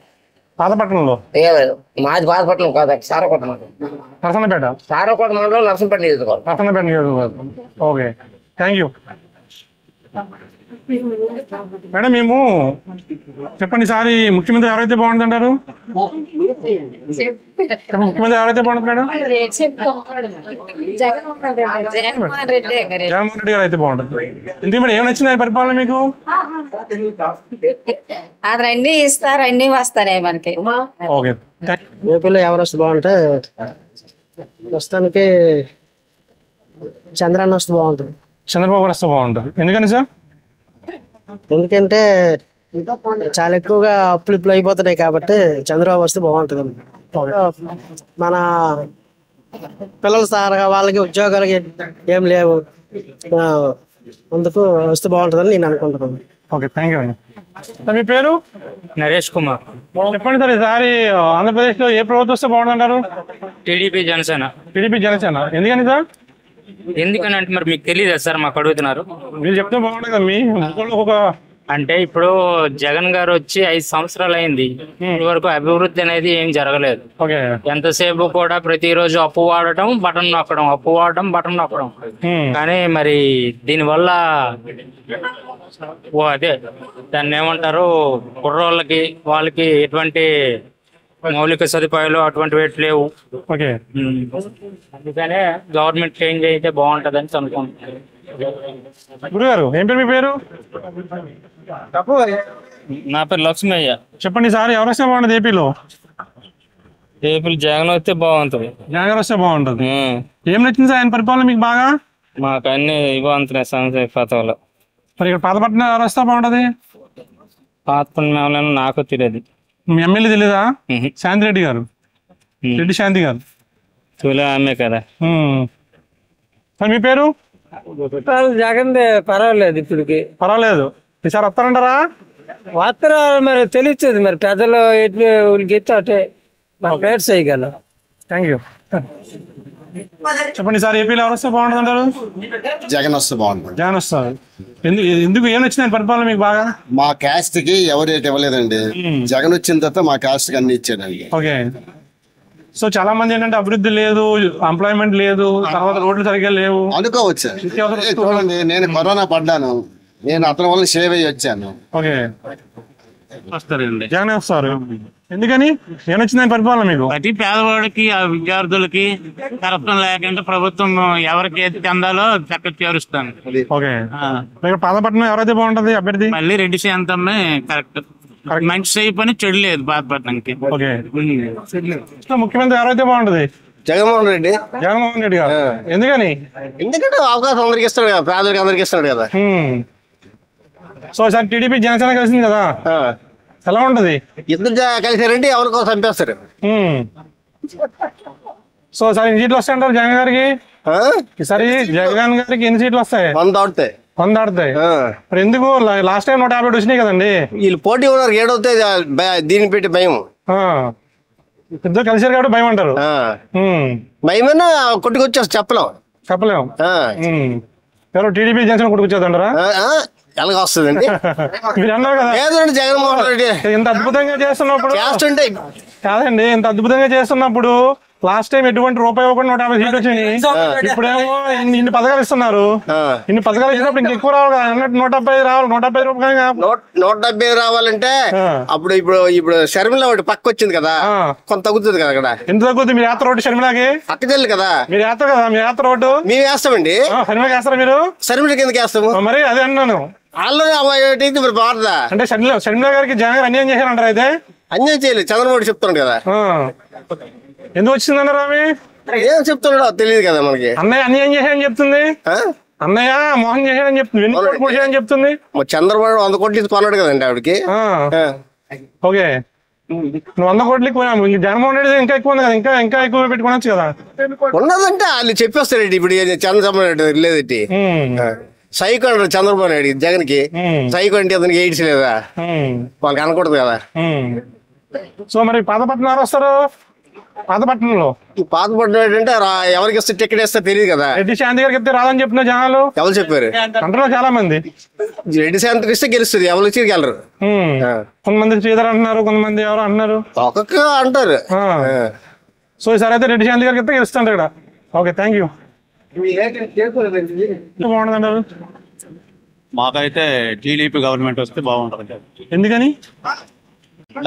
పాతపట్నంలో ఏలేదు, మాది పాతపట్నం కాదు, సారకోట మండలం. సారకోట మండలం నర్సంపేట నియోజకవర్గం. Okay, thank you madam. మేము చెప్పండి, ఈసారి ముఖ్యమంత్రి ఎవరైతే బాగుంటుంది అంటారు? ముఖ్యమంత్రి ఎవరైతే బాగుంటుంది మేడం? జగన్మోహన్ రెడ్డి గారు అయితే బాగుంటుంది. ఎందుకు మేడం, ఏం నచ్చింది పరిపాలన మీకు? అది అన్ని ఇస్తారు, అన్ని వస్తాయి మనకి. ఓకే, ఏపీలో ఎవరు వస్తే బాగుంటే ప్రస్తుతానికి చంద్రబాబు వస్తే బాగుంటుంది. చంద్రబాబు వస్తే బాగుంటుంది. ఎందుకని సార్? ఎందుకంటే చాలా ఎక్కువగా అప్పులు అయిపోతున్నాయి కాబట్టి చంద్రబాబు వస్తే బాగుంటుంది. మన పిల్లల సారా వాళ్ళకి ఉద్యోగాలకి ఏం లేవు, అందుకు వస్తే బాగుంటుందని నేను అనుకుంటున్నాను. ఓకే, థ్యాంక్ యూ అండి. మీ పేరు? నరేష్ కుమార్. చెప్పండి సార్, ఈసారి ఆంధ్రప్రదేశ్ లో ఏ ప్రభుత్వం వస్తే బాగుంటుంటారు? టీడీపీ జనసేన. టీడీపీ జనసేన, ఎందుకని సార్? ఎందుకని అంటే మరి మీకు తెలియదా సార్? మాకు అడుగుతున్నారు. మీరు చెప్తే బాగుంటుంది కదా. మీ ఒక అంటే ఇప్పుడు జగన్ గారు వచ్చి 5 సంవత్సరాలు అయింది, ఇప్పటి వరకు అభివృద్ధి అనేది ఏం జరగలేదు. ఎంతసేపు కూడా ప్రతిరోజు అప్పు వాడటం, బటన్ నొక్కడం, అప్పు వాడటం, బటన్ నొక్కడం. కానీ మరి దీనివల్ల అదే దాన్ని ఏమంటారు, కుర్రోళ్ళకి వాళ్ళకి ఎటువంటి మౌలిక సదుపాయాలు అటువంటివి లేవు. అందుకనే గవర్నమెంట్ చేంజ్ అయితే బాగుంటది అని అనుకుంటున్నాను. గురుగారు ఏం పేరు? మీ పేరు? నా పేరు లక్ష్మయ్య. చెప్పండి సార్, ఎవరు వస్తే బాగుంటుంది ఏపీలో? ఏపీలో జగన్ వస్తే బాగుంటుంది. జగన్ వస్తే బాగుంటుంది. ఏం నచ్చింది సార్ ఆయన పరిపాలన మీకు బాగా? మాకు అన్ని ఇవ్వంతున్నాయి సంక్షేమ పథకాలు. మరి ఇక్కడ పాతపట్నం ఎవరు వస్తే బాగుంటది? పాతపట్నం నాకు తెలియదు. మీ ఎమ్మెల్యే తెలీదా? శాంతిరెడ్డి గారు, రెడ్డి శాంతి గారు. ఆమె కదా. మీ పేరు? జగన్ పర్వాలేదు, ఇప్పటికి పర్వాలేదు. ఈసారి వస్తారంటారా? వస్తారు మరి తెలుస్తుంది మరి పెద్దలు ఎట్లా అంటే పేరు చేయగలం. Thank you. చెప్పండి సార్, ఏపీలో ఎవరు వస్తే బాగుంటుంది అంటారు? జగన్ వస్తే బాగుంటుంది. జగన్ వస్తారు. ఎందుకు ఏం వచ్చింది పరిపాలన మీకు బాగా? మా క్యాస్ట్ కి ఎవరు రేట్ ఇవ్వలేదండి. జగన్ వచ్చిన తర్వాత మా క్యాస్ట్ కి అన్ని ఇచ్చాడండి. ఓకే. సో చాలా మంది ఏంటంటే అభివృద్ధి లేదు, ఎంప్లాయ్మెంట్ లేదు, తర్వాత రోడ్లు సరిగ్గా లేవు అనుకోవచ్చు. చూడండి, నేను కరోనా పడ్డాను, నేను అతని వల్ల సేవ్ అయ్యి వచ్చాను. ఓకే, వస్తారండి, జగన్ వస్తారు. ఎందుకని ఏమొచ్చిందని పరిపాలన మీకు? ప్రతి పేదవాడికి, ఆ విద్యార్థులకి కరప్షన్ లేకుండా ప్రభుత్వం ఎవరికి ఏది చెందాలో చక్కగా చేరుస్తాను. ఓకే. పాతపట్నం ఎవరైతే బాగుంటది అభ్యర్థి? మళ్ళీ రెడ్డి శాంతమ్మే కరెక్ట్. మంచి సేపు అని చెడు లేదు పాతపట్నంకి. ఓకే. ముఖ్యమంత్రి ఎవరైతే బాగుంటది? జగన్మోహన్ రెడ్డి. జగన్మోహన్ రెడ్డి గారు. ఎందుకని? ఎందుకంటే అవకాశం అందరికి ఇస్తాడు కదా, పేదలకు అందరికి ఇస్తాడు కదా. సో సార్ టీడీపీ జనసేన కలిసింది కదా, ఎలా ఉంటది? ఇద్దరు కలిసారంటే ఎవరికో చంపేస్తారు. సో సార్ ఎన్ని సీట్లు వస్తాయంటారు జగన్ గారికి? ఈసారి జగన్ గారికి ఎన్ని సీట్లు వస్తాయి? 100 దాటుతాయి. 100 దాటుతాయి. మరి ఎందుకు లాస్ట్ టైం 150 వచ్చినాయి కదండి. వీళ్ళు పోటీ ఉన్నారు, ఏడవుతాయి దీన్ని పెట్టి భయం. ఇద్దరు కలిసారు కాబట్టి భయం అంటారు. భయమైనా కొట్టుకొచ్చేస్తా చెప్పలేము. ఎవరు టీడీపీ జనసేన కొట్టుకొచ్చేదంటారా? ఎలాగ వస్తుందండి? మీరు అన్నారు కదా జగన్మోహన్ రెడ్డి ఇంత అద్భుతంగా చేస్తున్నప్పుడు. కాదండి, ఇంత అద్భుతంగా చేస్తున్నప్పుడు లాస్ట్ టైం ఎటువంటి రూపాయి ఇవ్వకుండా 150 సీట్లు వచ్చినాయి. ఇప్పుడేమో ఇన్ని పథకాలు ఇస్తున్నారు. ఇన్ని పథకాలు ఇచ్చినప్పుడు ఇంకెక్కువ రావాలి కదా, 170 రావాలి. 170 రూపాయలు 170 రావాలంటే అప్పుడు ఇప్పుడు షర్మిల ఒకటి పక్క వచ్చింది కదా, కొంత తగ్గుతుంది కదా. అక్కడ ఎంత తగ్గుతుంది? మీరు యాత్ర రోడ్డు షర్మిలాకి పక్క చెల్లి కదా. మీరు యాత్ర కదా, మీరు యాత్ర రోడ్డు మేము వేస్తామండి. షర్మిలకి వేస్తారా మీరు? షర్మిల కిందకి వేస్తాము. మరి అదే అన్నాను. ఆల్రెడీ మరి బాగుందా అంటే షర్మిల గారికి జగన్ గారు అన్యాయం చేశారంటారు? అయితే అన్యాయం చేయలేదు, చంద్రబాబు చెప్తున్నాడు కదా. ఎందుకు వచ్చిందన్నారు ఆమె? ఏం చెప్తున్నాడో తెలియదు కదా మనకి. అన్నయ్య అన్యాయం చేశాడని చెప్తుంది, అన్నయ్య మోహన్ చేశాడని చెప్తుంది, 2 కోట్లు చేశాడని చెప్తుంది. చంద్రబాబు 100 కోట్లు కొన్నాడు కదండి ఆవిడకి. ఓకే, నువ్వు 100 కోట్లకి జగన్మోహన్ రెడ్డి ఇంకా ఎక్కువ ఉంది కదా, ఇంకా ఎక్కువ పెట్టుకోవచ్చు కదా. ఉన్నదంటే వాళ్ళు చెప్పేస్తారండి. ఇప్పుడు చంద్రబాబు నాయుడు లేదండి, సైకో అంటారు చంద్రబాబు నాయుడు జగన్ కి. సైకో అంటే అతనికి ఎయిడ్స్ లేదా, వాళ్ళకి అనకూడదు కదా. సో మరి పాతపట్నం ఎవరు వస్తారు? పాతపట్నంలో ఏంటంటే ఎవరికి ఇస్తే టికెట్ ఇస్తే తెలియదు కదా. రెడ్డి శాంతి గారికి చెప్తే రాదని చెప్పిన జనాలు ఎవరు చెప్పారు అంటారు చాలా మంది. రెడ్డి శాంతి ఇస్తే గెలుస్తుంది, ఎవరు వచ్చి గెలరు. కొంతమంది శ్రీధర్ అంటున్నారు, కొంతమంది ఎవరు అంటున్నారు, ఒక్కొక్క అంటారు. సో ఈసారి అయితే రెడ్డి శాంతి గారికి చెప్తే గెలుస్తుంది ఇక్కడ. Okay, thank you. బాగుంటుంది అంటారు? మాకైతే టీడీపీ గవర్నమెంట్ వస్తే బాగుంటుంది. ఎందుకని?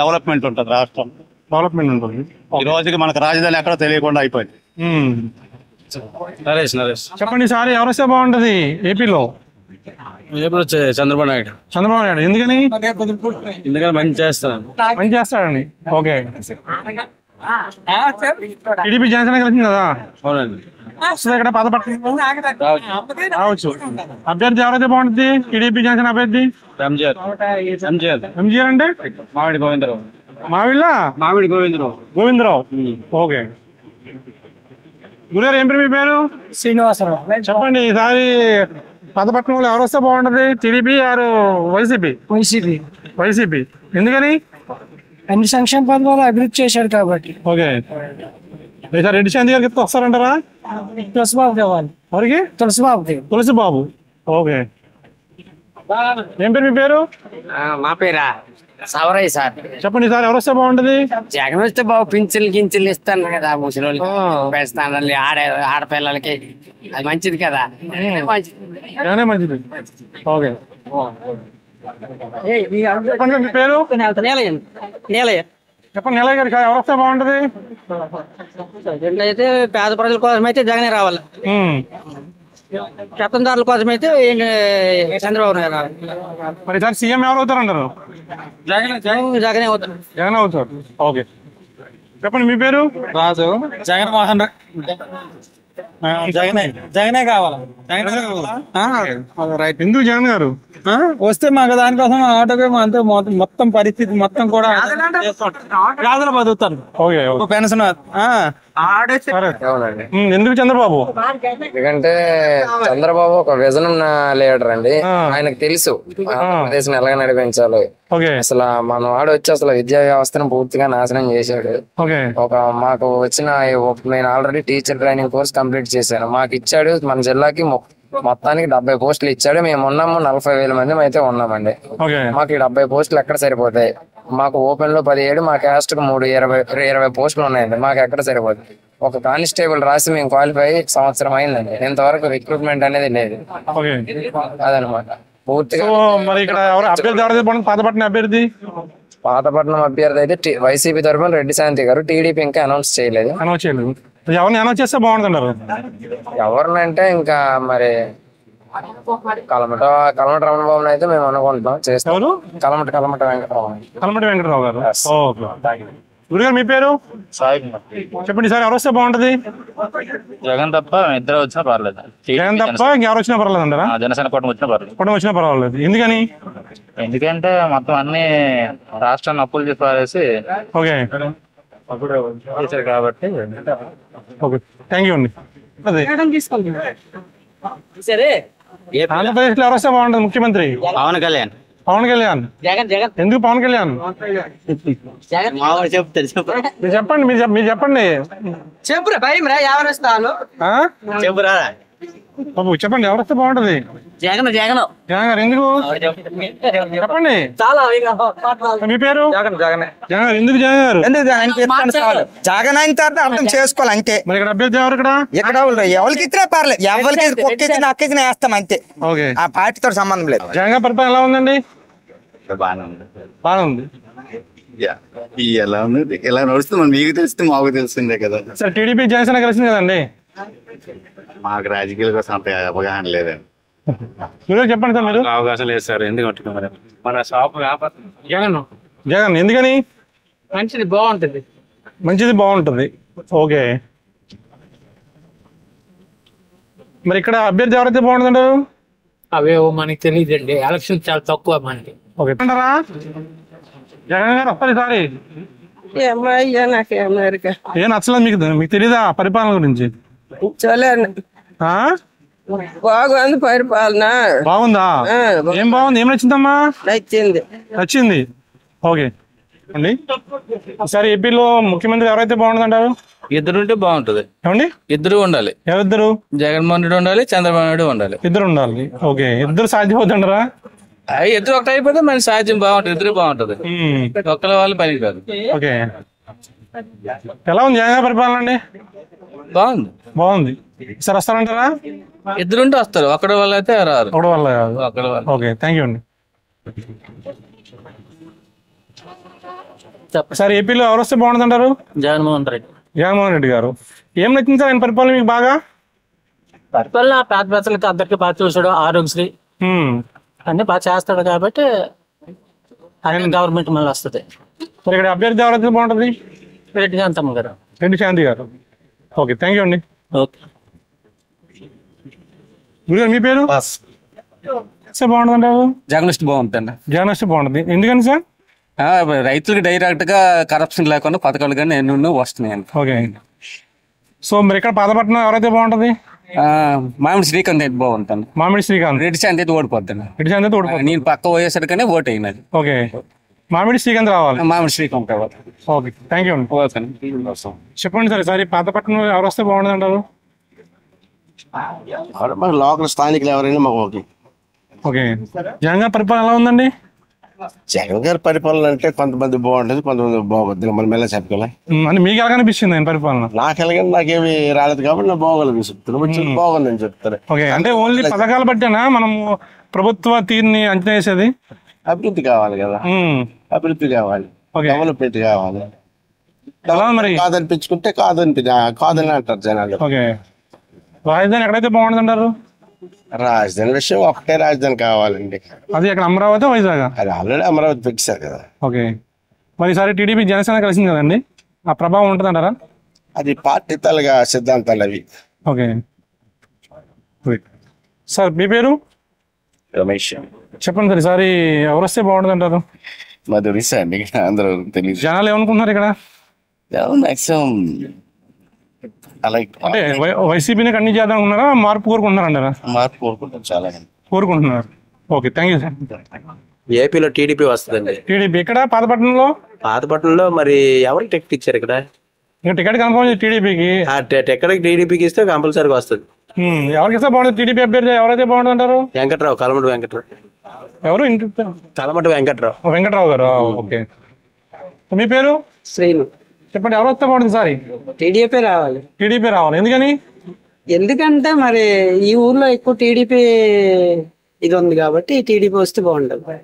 డెవలప్మెంట్ ఉంటుంది, రాష్ట్రం డెవలప్మెంట్ ఉంటుంది. ఈ రోజుకి మనకు రాజధాని ఎక్కడో తెలియకుండా అయిపోయింది. చెప్పండి సార్, ఎవరు వస్తే బాగుంటది ఏపీలో? చంద్రబాబు నాయుడు. చంద్రబాబు నాయుడు. ఎందుకని? మంచి చేస్తాడండి. ఓకే. టీడీపీ జనసేన కలిసింది కదా, వస్తుంది ఇక్కడ పాతపట్నంలో రావచ్చు. అభ్యర్థి ఎవరైతే బాగుంటుంది టీడీపీ జనసేన అభ్యర్థి? ఎంజీఆర్ అంటే మామిడి గోవిందరావు. మామిడి గోవిందరావు. ఓకే. గురుగారు ఏం పేరు మీ పేరు? శ్రీనివాసరావు. చెప్పండి, ఈసారి పాతపట్నంలో ఎవరు వస్తే బాగుంటది? టీడీపీ ఆరు వైసీపీ? వైసీపీ. ఎందుకని? అన్ని సంక్షేమ పథకాలు అభివృద్ధి చేశారు కాబట్టి. ఓకే. ఈసారి రెడ్డి శాంతి గారికి వస్తారంటారా? తులసిబాబు కావాలి. ఎవరికి? తులసిబాబు. ఓకే. ఏం పేరు మీ పేరు? మా పేరా సవరయ్య సార్. చెప్పండి సార్, ఎవరు వస్తే బాగుంటది? జగన్ వస్తే బాబు పింఛన్లు ఇస్తాను కదా, ముసలి పెడతాను, ఆడపిల్లలకి అది మంచిది కదా. మంచిది. ఓకే. చెప్పండి మీ పేరు? నీలయ్య. చెప్పండి నీలయ్య గారు, ఎవరు వస్తే బాగుంటది? అయితే పేద ప్రజల కోసం అయితే జగనే రావాలి, పెత్తందారుల కోసం అయితే చంద్రబాబు నాయుడు రావాలి. మరి సార్ సీఎం ఎవరు అవుతారంటారు? జగనే అవుతారు. జగన్ అవుతారు. ఓకే. చెప్పండి మీ పేరు? రాజు. జగన్మోహన్ జగనే కావాలి. రైట్. ఎందుకు జగన్ గారు వస్తే మాకు దానికోసం ఆటోపే అంతా మొత్తం పరిస్థితి మొత్తం కూడా బతుకుతారు. పెన్షన్ ఎందుకు చంద్రబాబు? ఎందుకంటే చంద్రబాబు ఒక విజన్ ఉన్న లీడర్ అండి. ఆయనకు తెలుసు ఆంధ్రప్రదేశ్ ఎలాగ నడిపించాలి. అసలు మన వాడు వచ్చి అసలు విద్యా వ్యవస్థను పూర్తిగా నాశనం చేశాడు. మాకు వచ్చిన నేను already teacher training course complete చేశాను. మాకు ఇచ్చాడు మన జిల్లాకి మొత్తానికి 70 పోస్టులు ఇచ్చాడు. మేము ఉన్నాము 40,000 మంది అయితే ఉన్నామండి. మాకు ఈ 70 పోస్టులు ఎక్కడ సరిపోతాయి? మాకు ఓపెన్ లో 17, మా క్యాస్ట్ కు 20 పోస్టులు ఉన్నాయండి. మాకు ఎక్కడ సరిపోతుంది? ఒక కానిస్టేబుల్ రాసి మేము క్వాలిఫై సంవత్సరం అయిందండి. ఇంతవరకు రిక్రూట్మెంట్ అనేది లేదు. అదనమాట పూర్తిగా. పాతపట్నం అభ్యర్థి అయితే వైసీపీ తరఫున రెడ్డి శాంతి గారు, టీడీపీ ఇంకా అనౌన్స్ చేయలేదు. ఎవరిని అనౌన్స్ చేస్తే బాగుంటుందంటారు? ఎవరినంటే ఇంకా మరి కలమట రమణబాబుని అయితే మేము అనుకుంటున్నాం చేస్తాం. కలమట వెంకటరావు గారు. గురుగారు మీ పేరు చెప్పండి సార్. ఎవరు వస్తే బాగుంటది? జగన్ తప్ప ఇద్దరు వచ్చినా పర్లేదు. జగన్ తప్ప ఇంకెవరు వచ్చినా పర్లేదు అంటారా? జనసేన కూటమి వచ్చినా పర్లేదు. కూటమి వచ్చినా పర్వాలేదు. ఎందుకని? ఎందుకంటే మొత్తం అన్ని రాష్ట్రాన్ని అప్పులు చేసి పారేసి చేశారు కాబట్టి. థ్యాంక్ యూ అండి. ఆంధ్రప్రదేశ్ లో ఎవరు వస్తే బాగుంటది ముఖ్యమంత్రి? పవన్ కళ్యాణ్. పవన్ కళ్యాణ్ ఎందుకు? పవన్ కళ్యాణ్ చెప్పండి. మీరు చెప్పండి. చెప్పురా భయం రా ఎవరు వస్తాను చెప్పురా బాబు చెప్పండి. ఎవరు వస్తే బాగుంటది? జగన్ జగన్ గారు ఎందుకు చెప్పండి. మీ పేరు? జగన్. ఎందుకు జగన్ గారు? జగన్ అయిన తర్వాత అర్థం చేసుకోవాలి అంతే. మరి ఇక్కడ అభ్యర్థి ఎవరు? ఇక్కడ ఎవరికి ఇచ్చినా పర్లేదు. ఎవరికి ఒక్కిచ్చినా అక్కిచ్చినా వేస్తాం అంతే. ఆ పార్టీతో సంబంధం లేదు. జగన్ గారి పరిపాలన ఎలా ఉందండి? బాగానే ఉంది. ఎలా ఉంది ఎలా నడుస్తుంది మీకు తెలిస్తే మాకు తెలుస్తుందే కదా. సరే టీడీపీ జనసేన కలిసింది కదండి. మాకు రాజకీయాల కోసం అంత అవగాహన లేదండి. చెప్పండి సార్. మీరు అవకాశం లేదు సార్. ఎందుకంటే మన షాప్ జగన్ ఎందుకని? మంచిది బాగుంటుంది. ఓకే. మరి ఇక్కడ అభ్యర్థి ఎవరైతే బాగుంటుందంటారు? అవే మనకి తెలియదండి. ఎలక్షన్ చాలా తక్కువ మనకి. అంటారా? జగన్ గారు వస్తారు ఈసారి. ఏం నచ్చలేదు మీకు తెలీదా పరిపాలన గురించి? బాగుంది పరిపాలన. బాగుందా? ఏం బాగుంది? ఏం నచ్చిందమ్మా? నచ్చింది. ఓకే అండి. ఈసారి ఏపీలో ముఖ్యమంత్రి ఎవరైతే బాగుంటుందంటారు? ఇద్దరు ఉంటే బాగుంటది. ఏమండి? ఇద్దరు ఉండాలి. ఎవరిద్దరు? జగన్మోహన్ రెడ్డి ఉండాలి, చంద్రబాబు నాయుడు ఉండాలి. ఇద్దరు ఉండాలి. ఓకే. ఇద్దరు సాధ్యం అవుతుంటారా? ఇద్దరు ఒకటి అయిపోతే మన సాధ్యం బాగుంటది. ఇద్దరు బాగుంటది. ఒక్కల వాళ్ళు పని కాదు. ఓకే. ఎలా ఉంది జగన్ పరిపాలన అండి? బాగుంది. సార్ వస్తారంటారా? ఇద్దరు ఉంటే వస్తారు. ఒక్కడ వల్ల అయితే రారు. ఒకటి వల్ల. ఓకే థ్యాంక్ యూ అండి. సార్ ఏపీలో ఎవరు వస్తే బాగుంటుందంటారు? జగన్మోహన్ రెడ్డి గారు. ఏం నచ్చింది సార్ ఆయన పరిపాలన మీకు బాగా? పరిపాలన పేద ప్రజలకి అందరికి బాగా చూసాడు. ఆరోగ్యశ్రీ అన్ని బాగా చేస్తాడు కాబట్టి గవర్నమెంట్ మళ్ళీ వస్తుంది. మరి ఇక్కడ అభ్యర్థి ఎవరైతే బాగుంటుంది? రెడ్డి శాంతమ్మ గారు. రెడ్డి శాంతి గారు. ఓకే థ్యాంక్ యూ అండి. ఓకే. మీ పేరు? బాగుంటుందంటారు? జగనిస్ట్ బాగుంటుంది. జగనిస్ట్ బాగుంటుంది. ఎందుకని సార్? రైతులకు డైరెక్ట్ గా కరప్షన్ లేకుండా పథకాలు కానీ ఎన్నో వస్తున్నాయి. ఓకే. సో మరి ఇక్కడ పాతపట్నం ఎవరైతే బాగుంటది? మామిడి శ్రీకాంత్ అయితే బాగుంటుంది. మామిడి శ్రీకాంత్. రెడ్డి శాంతి అయితే ఓడిపోతాను. రెడ్డి శాంతి అయితే ఓడిపోతాను. నేను పక్క పోయేసరికనే ఓటు అయినది. ఓకే. మామిడి శ్రీకాంత్ రావాలి. మామిడి శ్రీకాంత్ రావాలి. ఓకే థ్యాంక్ యూ అండి. చెప్పండి సార్ ఈసారి పాతపట్నం ఎవరు వస్తే బాగుంటుంది అంటారు? లోకల్ స్థానికులు ఎవరైనా మాకు ఓకే. ఓకే. జగన్ గారి పరిపాలన ఎలా ఉందండి? జగన్ గారి పరిపాలన అంటే కొంతమంది బాగుంటుంది, కొంతమంది బాగుంటుంది. మనం ఎలా చెప్పగలం? అంటే మీకు ఎలా అనిపిస్తుంది ఆయన పరిపాలన? నాకు ఎలాగని నాకేమి రాలేదు కాబట్టి నాకు బాగోలేదు చెప్తాను. బాగుందని చెప్తారు. ఓకే. అంటే ఓన్లీ పథకాలు బట్టేనా మనము ప్రభుత్వ తీరుని అంచనా వేసేది? అభివృద్ధి కావాలి కదా. అభివృద్ధి కావాలి, డెవలప్మెంట్ కావాలి. మరి కాదనిపించుకుంటే కాదని అంటారు జనాలు. ఓకే. రాజధాని ఎక్కడైతే బాగుంటుంది అంటారు? రాజధాని విషయం ఒకటే రాజధాని కావాలండి. అది అక్కడ అమరావతి, వైజాగ్? అది ఆల్రెడీ అమరావతి పెట్టారు కదా. ఓకే. మరి ఈసారి టీడీపీ జనసేన కలిసింది కదండి, ఆ ప్రభావం ఉంటుంది అంటారా? అది పార్టీ తలగా సిద్ధాంతాలు అవి. Okay sir. మీ పేరు? రమేష్. చెప్పండి సార్ ఈసారి ఎవరు వస్తే బాగుంటుంది అంటారు? మాది ఒరిస్సా అండి. అందరూ తెలియదు. జనాలు ఏమనుకుంటున్నారు ఇక్కడ? మాక్సిమం అలాగే అంటే వైసీపీని కంటిన్యూ చేద్దాం అనుకున్నారా, మార్పు కోరుకుంటున్నారంటారా? మార్పు కోరుకుంటాం చాలా కోరుకుంటున్నారు. Okay, thank you sir. ఏపీలో టీడీపీ వస్తుందండి. టీడీపీ ఇక్కడ పాతపట్నంలో పాతపట్నంలో మరి ఎవరికి టికెట్ ఇచ్చారు ఇక్కడ? ఇంకా టికెట్ కన్ఫర్మ్ టీడీపీకి. టికెట్ టీడీపీకి ఇస్తే కంపల్సరీగా వస్తుంది. ఎవరికి ఇస్తే బాగుంటుంది? టీడీపీ అభ్యర్థి ఎవరైతే బాగుంటుంది అంటారు? వెంకట్రావు, కలమటి వెంకట్రావు. ఎవరు? కలమటి వెంకట్రావు. వెంకట్రావు గారు. ఓకే. మీ పేరు? శ్రీను. చెప్పండి, ఎవరు వస్తే బాగుంటుంది సార్? టీడీపీ రావాలి. టీడీపీ రావాలి. ఎందుకని? ఎందుకంటే మరి ఈ ఊర్లో ఎక్కువ టీడీపీ ఇది ఉంది కాబట్టి టీడీపీ వస్తే బాగుంటుంది.